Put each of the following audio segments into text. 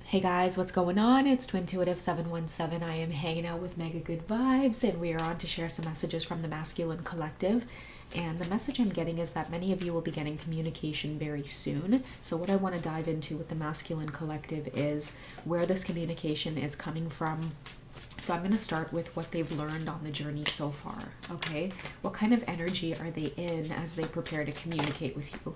Hey guys, what's going on? It's Twintuitive717. I am hanging out with Mega Good Vibes, and we are on to share some messages from the Masculine Collective. And the message I'm getting is that many of you will be getting communication very soon. So, what I want to dive into with the Masculine Collective is where this communication is coming from. So, I'm going to start with what they've learned on the journey so far. Okay, what kind of energy are they in as they prepare to communicate with you?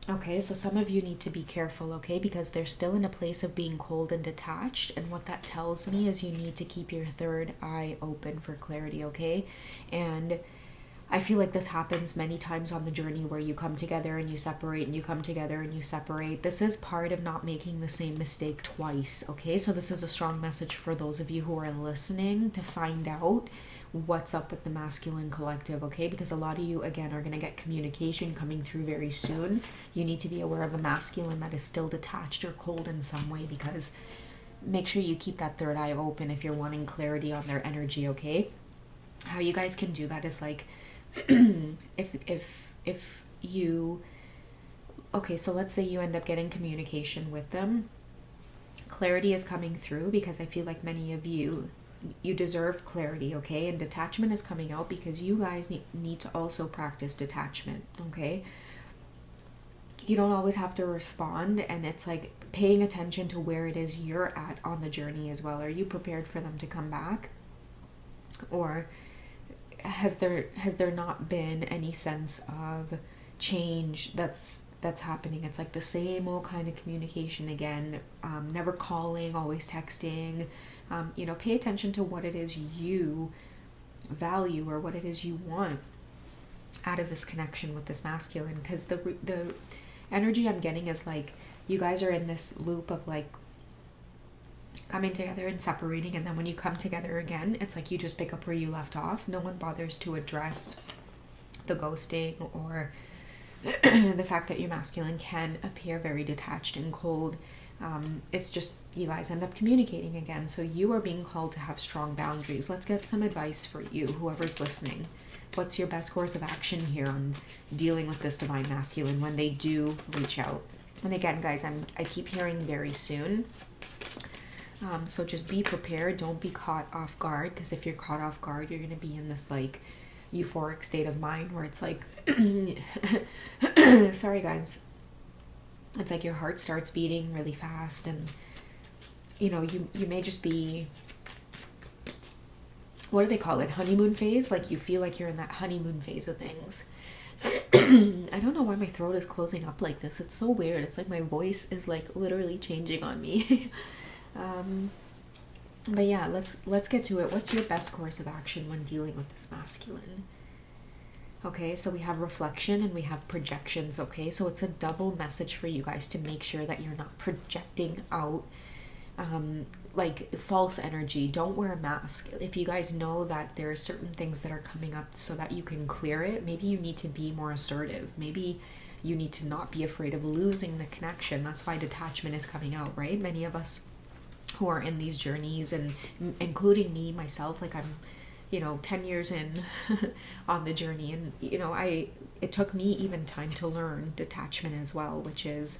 Okay, so some of you need to be careful, okay, because they're still in a place of being cold and detached. And what that tells me is you need to keep your third eye open for clarity, okay? And I feel like this happens many times on the journey where you come together and you separate and you come together and you separate. This is part of not making the same mistake twice, okay? So this is a strong message for those of you who are listening to find out what's up with the Masculine Collective, okay? Because a lot of you, again, are going to get communication coming through very soon. You need to be aware of a masculine that is still detached or cold in some way, because make sure you keep that third eye open if you're wanting clarity on their energy, okay? How you guys can do that is like, if you, okay, so let's say you end up getting communication with them. Clarity is coming through because I feel like many of you deserve clarity, okay? And detachment is coming out because you guys need to also practice detachment, okay? You don't always have to respond, and it's like paying attention to where it is you're at on the journey as well. Are you prepared for them to come back? Or has there not been any sense of change that's happening? It's like the same old kind of communication again, never calling, always texting. Pay attention to what it is you value or what it is you want out of this connection with this masculine, because the energy I'm getting is like you guys are in this loop of like coming together and separating, and then when you come together again, it's like you just pick up where you left off. No one bothers to address the ghosting or the fact that your masculine can appear very detached and cold. It's just you guys end up communicating again. So you are being called to have strong boundaries. Let's get some advice for you, whoever's listening. What's your best course of action here on dealing with this divine masculine when they do reach out? And again, guys, I keep hearing very soon. So just be prepared. Don't be caught off guard, because if you're caught off guard, you're going to be in this like euphoric state of mind where it's like, sorry guys, it's like your heart starts beating really fast, and you may just be, what do they call it, honeymoon phase? Like you feel like you're in that honeymoon phase of things. I don't know why my throat is closing up like this. It's so weird. It's like my voice is like literally changing on me. But yeah, let's get to it. What's your best course of action when dealing with this masculine? Okay, so we have reflection and we have projections, okay? So it's a double message for you guys to make sure that you're not projecting out like false energy. Don't wear a mask. If you guys know that there are certain things that are coming up so that you can clear it, maybe you need to be more assertive. Maybe you need to not be afraid of losing the connection. That's why detachment is coming out, right? Many of us who are in these journeys, and including me, myself, like I'm 10 years in on the journey, and it took me even time to learn detachment as well, which is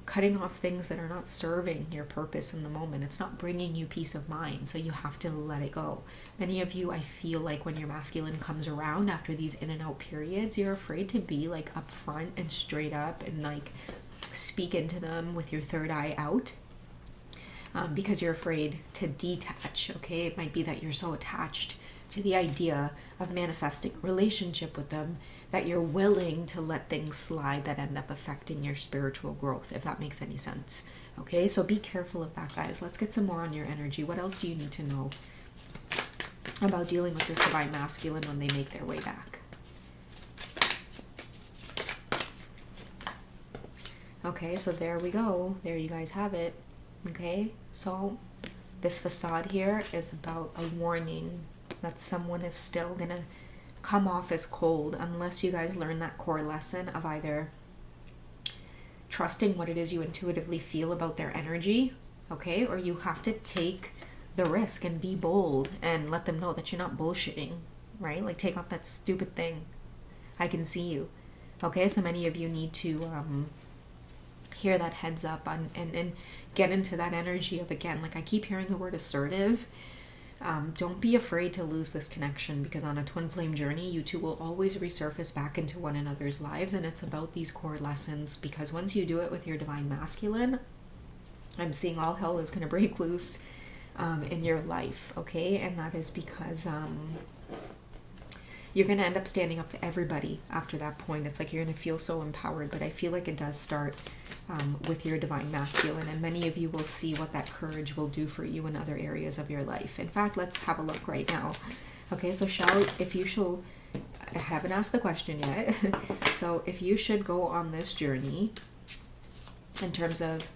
cutting off things that are not serving your purpose in the moment. It's not bringing you peace of mind, so you have to let it go. Many of you, I feel like when your masculine comes around after these in and out periods, you're afraid to be like upfront and straight up and like speak into them with your third eye out. Because you're afraid to detach, okay? It might be that you're so attached to the idea of manifesting a relationship with them that you're willing to let things slide that end up affecting your spiritual growth, if that makes any sense, okay? So be careful of that, guys. Let's get some more on your energy. What else do you need to know about dealing with this divine masculine when they make their way back? Okay, so there we go. There you guys have it. Okay, so this facade here is about a warning that someone is still gonna come off as cold unless you guys learn that core lesson of either trusting what it is you intuitively feel about their energy, okay, or you have to take the risk and be bold and let them know that you're not bullshitting, right? Like take off that stupid thing. I can see you. Okay, so many of you need to hear that heads up on, and get into that energy of, again, like I keep hearing the word assertive. Don't be afraid to lose this connection, because on a twin flame journey, you two will always resurface back into one another's lives, and it's about these core lessons, because once you do it with your divine masculine, I'm seeing all hell is going to break loose in your life, okay? And that is because you're going to end up standing up to everybody after that point. It's like you're going to feel so empowered, but I feel like it does start with your divine masculine, and many of you will see what that courage will do for you in other areas of your life. In fact, let's have a look right now. Okay, so I haven't asked the question yet. So if you should go on this journey in terms of,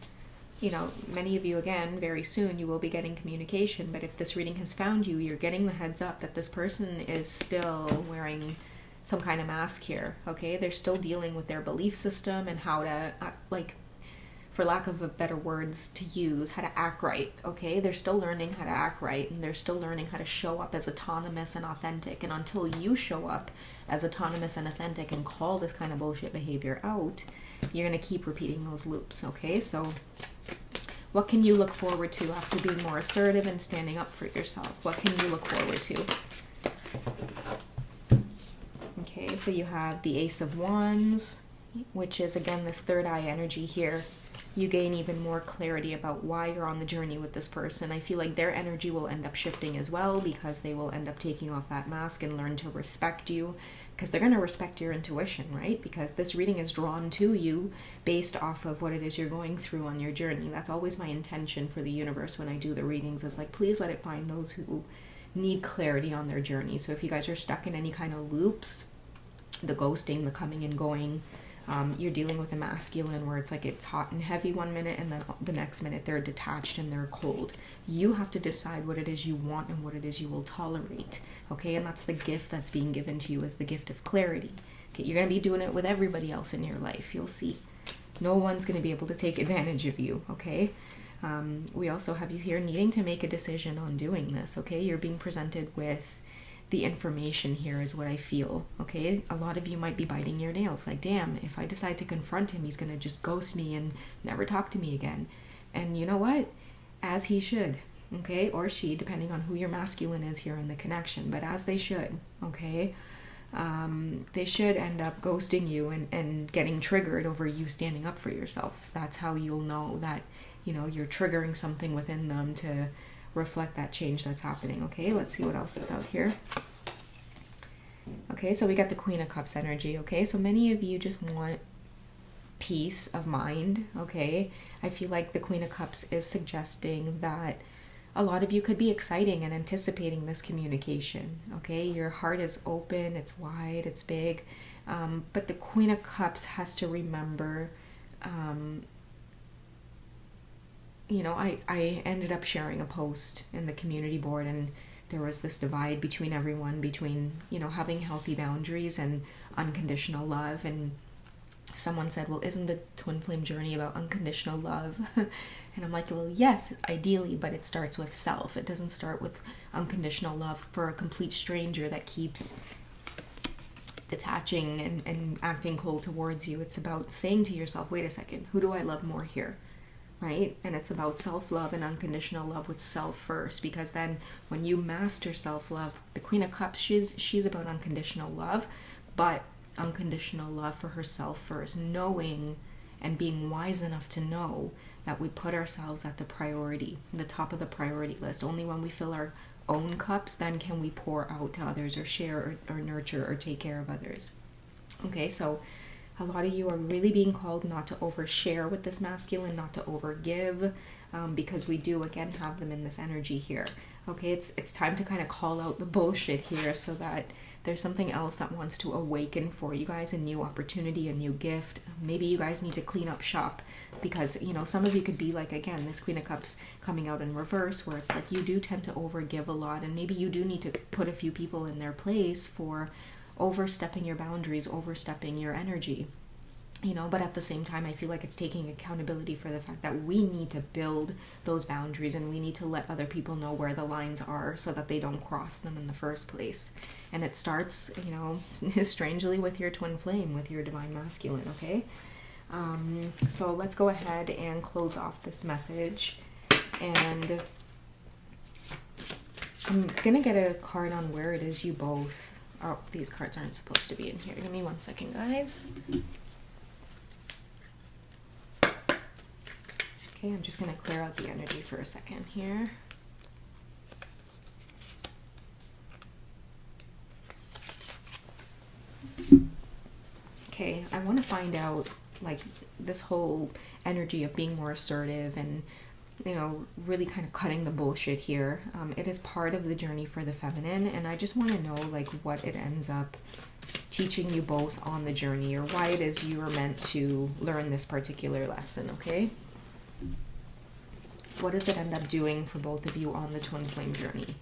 many of you, again, very soon you will be getting communication, but if this reading has found you, you're getting the heads up that this person is still wearing some kind of mask here, okay? They're still dealing with their belief system and how to, for lack of a better words to use, how to act right, okay? They're still learning how to act right, and they're still learning how to show up as autonomous and authentic, and until you show up as autonomous and authentic and call this kind of bullshit behavior out, you're going to keep repeating those loops, okay? So what can you look forward to after being more assertive and standing up for yourself? What can you look forward to? Okay, so you have the Ace of Wands, which is, again, this third eye energy here. You gain even more clarity about why you're on the journey with this person. I feel like their energy will end up shifting as well, because they will end up taking off that mask and learn to respect you, because they're going to respect your intuition, right? Because this reading is drawn to you based off of what it is you're going through on your journey. That's always my intention for the universe when I do the readings, is like, please let it find those who need clarity on their journey. So if you guys are stuck in any kind of loops, the ghosting, the coming and going, you're dealing with a masculine where it's like it's hot and heavy one minute, and then the next minute they're detached and they're cold. You have to decide what it is you want and what it is you will tolerate, okay? And that's the gift that's being given to you, is the gift of clarity. Okay, you're going to be doing it with everybody else in your life. You'll see. No one's going to be able to take advantage of you, okay? We also have you here needing to make a decision on doing this, okay? You're being presented with the information here is what I feel, okay? A lot of you might be biting your nails, like, damn, if I decide to confront him, he's gonna just ghost me and never talk to me again. And you know what? As he should, okay? Or she, depending on who your masculine is here in the connection, but as they should, okay? They should end up ghosting you and getting triggered over you standing up for yourself. That's how you'll know that, you're triggering something within them to reflect that change that's happening, okay? Let's see what else is out here. Okay, so we got the Queen of Cups energy, okay? So many of you just want peace of mind, okay? I feel like the Queen of Cups is suggesting that a lot of you could be exciting and anticipating this communication, okay? Your heart is open, it's wide, it's big, but the Queen of Cups has to remember, I ended up sharing a post in the community board, and there was this divide between everyone, between, having healthy boundaries and unconditional love. And someone said, well, isn't the twin flame journey about unconditional love? And I'm like, well, yes, ideally, but it starts with self. It doesn't start with unconditional love for a complete stranger that keeps detaching and acting cold towards you. It's about saying to yourself, wait a second, who do I love more here? Right? And it's about self-love and unconditional love with self first, because then when you master self-love, the Queen of Cups, she's about unconditional love, but unconditional love for herself first, knowing and being wise enough to know that we put ourselves at the top of the priority list. Only when we fill our own cups, then can we pour out to others, or share, or nurture, or take care of others. Okay, so a lot of you are really being called not to overshare with this masculine, not to overgive, because we do, again, have them in this energy here. Okay, it's time to kind of call out the bullshit here, so that there's something else that wants to awaken for you guys, a new opportunity, a new gift. Maybe you guys need to clean up shop, because, some of you could be like, again, this Queen of Cups coming out in reverse, where it's like you do tend to overgive a lot, and maybe you do need to put a few people in their place for overstepping your boundaries, overstepping your energy. you know, but at the same time, I feel like it's taking accountability for the fact that we need to build those boundaries, and we need to let other people know where the lines are so that they don't cross them in the first place. And it starts, you know, strangely with your twin flame, with your divine masculine, okay? So let's go ahead and close off this message, and I'm gonna get a card on where it is you both, oh, these cards aren't supposed to be in here. Give me 1 second, guys. Okay, I'm just going to clear out the energy for a second here. Okay, I want to find out, like, this whole energy of being more assertive and, you know, really kind of cutting the bullshit here. It is part of the journey for the feminine, and I just want to know, like, what it ends up teaching you both on the journey, or why it is you are meant to learn this particular lesson, okay? What does it end up doing for both of you on the twin flame journey?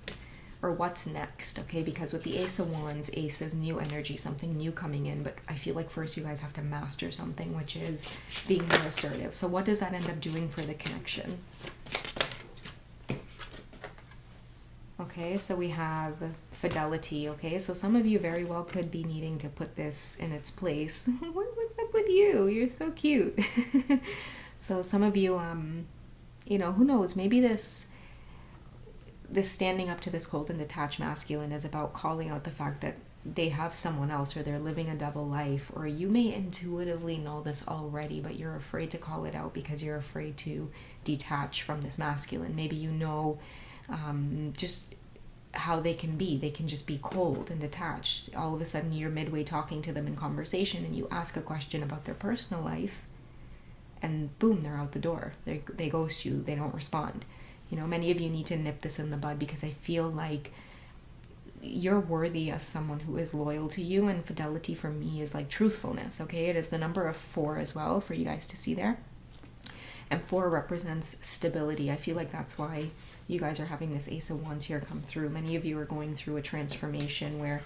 Or what's next, okay? Because with the Ace of Wands, Ace is new energy, something new coming in, but I feel like first you guys have to master something, which is being more assertive. So what does that end up doing for the connection? Okay, so we have fidelity, okay? So some of you very well could be needing to put this in its place. What's up with you? You're so cute. So some of you, you know, who knows, maybe this standing up to this cold and detached masculine is about calling out the fact that they have someone else, or they're living a double life, or you may intuitively know this already, but you're afraid to call it out because you're afraid to detach from this masculine. Maybe you know just how they can be. They can just be cold and detached. All of a sudden you're midway talking to them in conversation, and you ask a question about their personal life, and boom, they're out the door. They ghost you. They don't respond. You know, many of you need to nip this in the bud, because I feel like you're worthy of someone who is loyal to you, and fidelity for me is like truthfulness, okay? It is the number of 4 as well, for you guys to see there. And 4 represents stability. I feel like that's why you guys are having this Ace of Wands here come through. Many of you are going through a transformation where,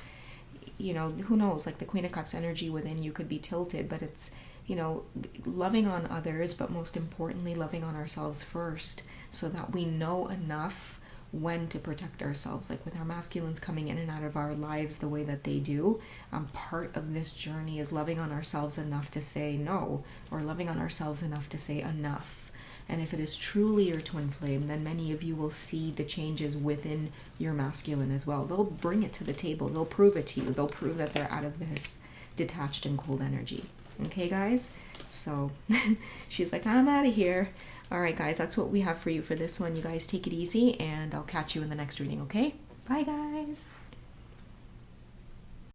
you know, who knows, like the Queen of Cups energy within you could be tilted, but it's, you know, loving on others, but most importantly, loving on ourselves first, so that we know enough when to protect ourselves. Like with our masculines coming in and out of our lives the way that they do, part of this journey is loving on ourselves enough to say no, or loving on ourselves enough to say enough. And if it is truly your twin flame, then many of you will see the changes within your masculine as well. They'll bring it to the table. They'll prove it to you. They'll prove that they're out of this detached and cold energy. Okay, guys? So she's like, I'm out of here. All right, guys, that's what we have for you for this one. You guys take it easy, and I'll catch you in the next reading, okay? Bye, guys.